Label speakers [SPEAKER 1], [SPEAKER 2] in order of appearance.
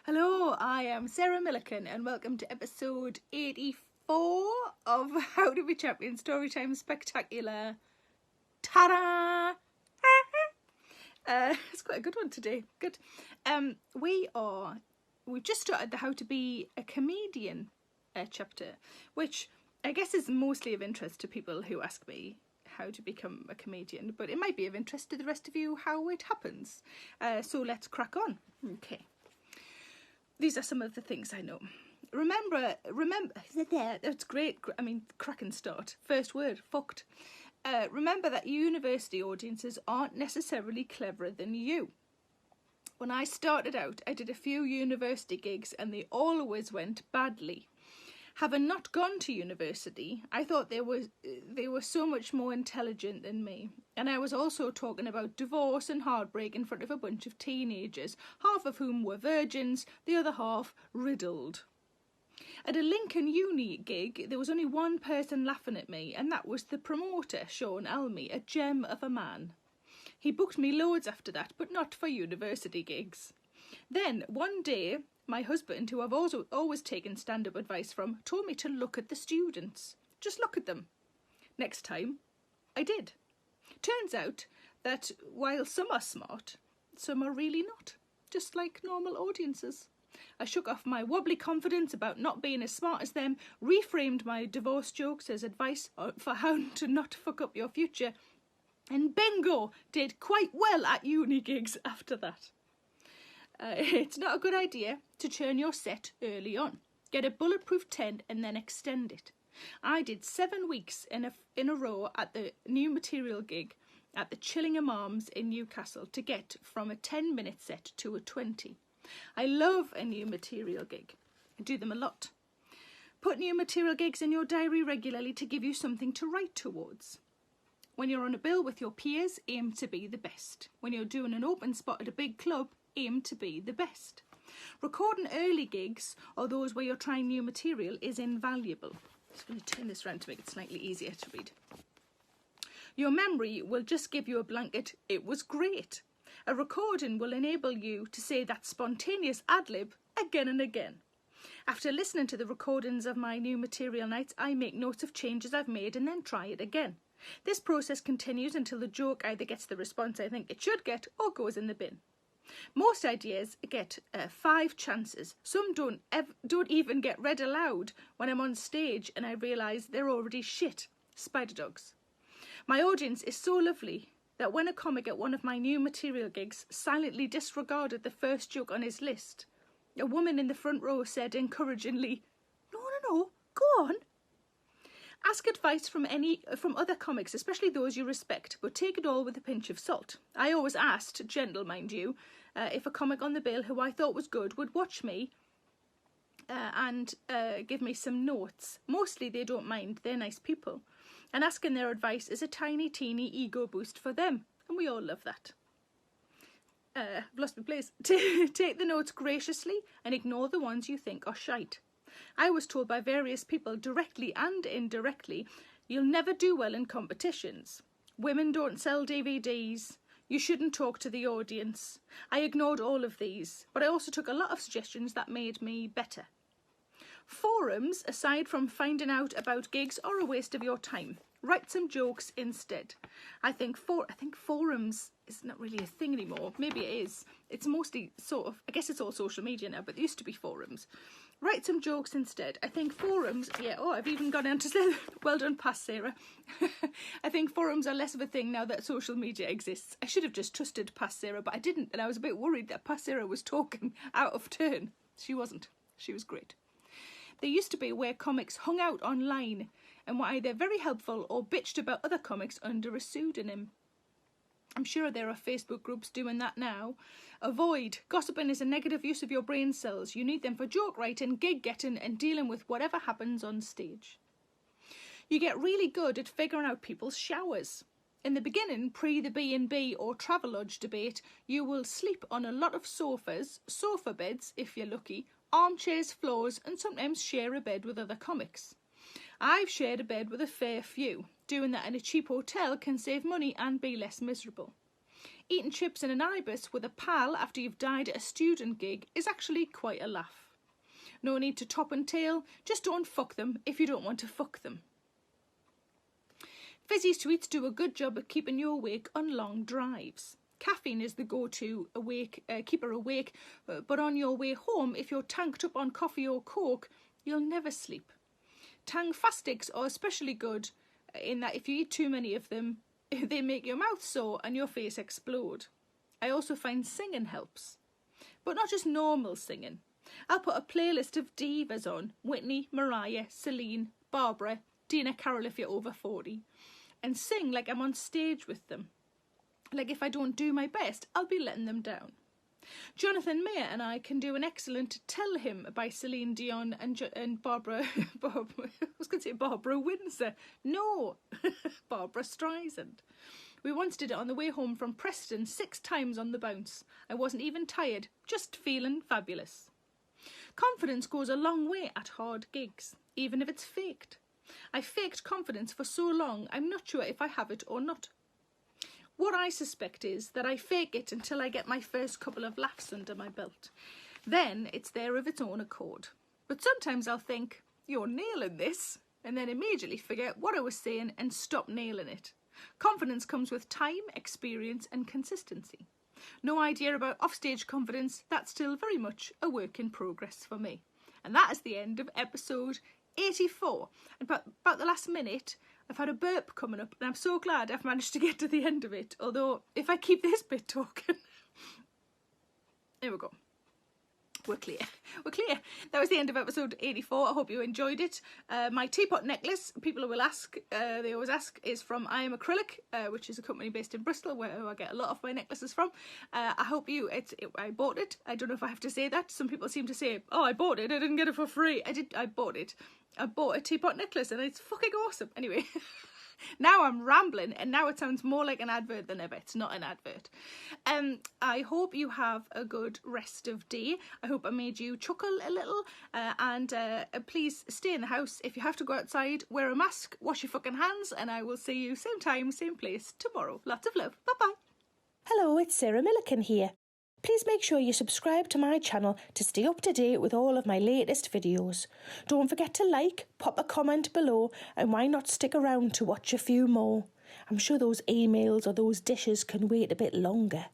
[SPEAKER 1] Hello, I am Sarah Millican and welcome to episode 84 of How to Be Champion Storytime Spectacular. Ta-da! It's quite a good one today. Good. We've just started the How to Be a Comedian chapter, which I guess is mostly of interest to people who ask me how to become a comedian, but it might be of interest to the rest of you how it happens. So let's crack on. Okay. These are some of the things I know. Remember, that's great. I mean, cracking start. First word, fucked. Remember that university audiences aren't necessarily cleverer than you. When I started out, I did a few university gigs and they always went badly. Having not gone to university, I thought they were so much more intelligent than me. And I was also talking about divorce and heartbreak in front of a bunch of teenagers, half of whom were virgins, the other half riddled. At a Lincoln Uni gig, there was only one person laughing at me, and that was the promoter, Sean Almy, a gem of a man. He booked me loads after that, but not for university gigs. Then, one day, my husband, who I've also always taken stand-up advice from, told me to look at the students. Just look at them. Next time, I did. Turns out that while some are smart, some are really not. Just like normal audiences. I shook off my wobbly confidence about not being as smart as them, reframed my divorce jokes as advice for how to not fuck up your future, and bingo, did quite well at uni gigs after that. It's not a good idea to churn your set early on. Get a bulletproof tent and then extend it. I did 7 weeks in a row at the new material gig at the Chillingham Arms in Newcastle to get from a 10-minute set to a 20. I love a new material gig. I do them a lot. Put new material gigs in your diary regularly to give you something to write towards. When you're on a bill with your peers, aim to be the best. When you're doing an open spot at a big club, aim to be the best. Recording early gigs, or those where you're trying new material, is invaluable. I'm just going to turn this around to make it slightly easier to read. Your memory will just give you a blanket, "It was great." A recording will enable you to say that spontaneous ad-lib again and again. After listening to the recordings of my new material nights, I make notes of changes I've made and then try it again. This process continues until the joke either gets the response I think it should get or goes in the bin. Most ideas get 5 chances. Some don't even get read aloud when I'm on stage and I realise they're already shit. Spider dogs. My audience is so lovely that when a comic at one of my new material gigs silently disregarded the first joke on his list, a woman in the front row said encouragingly, No, go on. Ask advice from other comics, especially those you respect, but take it all with a pinch of salt. I always asked, gentle mind you, if a comic on the bill who I thought was good would watch me and give me some notes. Mostly they don't mind, they're nice people. And asking their advice is a tiny, teeny ego boost for them, and we all love that. I've lost my place. Take the notes graciously and ignore the ones you think are shite. I was told by various people, directly and indirectly, you'll never do well in competitions. Women don't sell DVDs. You shouldn't talk to the audience. I ignored all of these, but I also took a lot of suggestions that made me better. Forums, aside from finding out about gigs, are a waste of your time. Write some jokes instead. I think forums is not really a thing anymore. Maybe it is. It's mostly I guess it's all social media now, but there used to be forums. Write some jokes instead. I think forums, I've even gone on to say, well done, Pass Sarah. I think forums are less of a thing now that social media exists. I should have just trusted Pass Sarah, but I didn't, and I was a bit worried that Pass Sarah was talking out of turn. She wasn't. She was great. There used to be where comics hung out online and were either very helpful or bitched about other comics under a pseudonym. I'm sure there are Facebook groups doing that now. Avoid. Gossiping is a negative use of your brain cells. You need them for joke writing, gig getting, and dealing with whatever happens on stage. You get really good at figuring out people's showers. In the beginning, pre the B&B or Travelodge debate, you will sleep on a lot of sofas, sofa beds if you're lucky, armchairs, floors, and sometimes share a bed with other comics. I've shared a bed with a fair few. Doing that in a cheap hotel can save money and be less miserable. Eating chips in an ibis with a pal after you've died at a student gig is actually quite a laugh. No need to top and tail, just don't fuck them if you don't want to fuck them. Fizzy sweets do a good job at keeping you awake on long drives. Caffeine is the go-to keeper awake, but on your way home, if you're tanked up on coffee or coke, you'll never sleep. Tang fast sticks are especially good in that if you eat too many of them, they make your mouth sore and your face explode. I also find singing helps, but not just normal singing. I'll put a playlist of divas on: Whitney, Mariah, Celine, Barbara, Dina Carroll if you're over 40, and sing like I'm on stage with them. Like if I don't do my best, I'll be letting them down. Jonathan Mayer and I can do an excellent Tell Him by Celine Dion and Barbara Windsor. No, Barbara Streisand. We once did it on the way home from Preston 6 times on the bounce. I wasn't even tired, just feeling fabulous. Confidence goes a long way at hard gigs, even if it's faked. I faked confidence for so long, I'm not sure if I have it or not. What I suspect is that I fake it until I get my first couple of laughs under my belt. Then it's there of its own accord. But sometimes I'll think, you're nailing this, and then immediately forget what I was saying and stop nailing it. Confidence comes with time, experience and consistency. No idea about offstage confidence, that's still very much a work in progress for me. And that is the end of episode 84. And about the last minute, I've had a burp coming up and I'm so glad I've managed to get to the end of it. Although, if I keep this bit talking... There we go. We're clear. We're clear. That was the end of episode 84. I hope you enjoyed it. My teapot necklace, people will ask, they always ask, is from I Am Acrylic, which is a company based in Bristol where I get a lot of my necklaces from. I hope you, I bought it. I don't know if I have to say that. Some people seem to say, oh, I bought it, I didn't get it for free. I bought it. I bought a teapot necklace and it's fucking awesome. Anyway, now I'm rambling and now it sounds more like an advert than ever. It's not an advert. I hope you have a good rest of day. I hope I made you chuckle a little and please stay in the house. If you have to go outside, wear a mask, wash your fucking hands, and I will see you same time, same place tomorrow. Lots of love. Bye-bye.
[SPEAKER 2] Hello, it's Sarah Millican here. Please make sure you subscribe to my channel to stay up to date with all of my latest videos. Don't forget to like, pop a comment below, and why not stick around to watch a few more? I'm sure those emails or those dishes can wait a bit longer.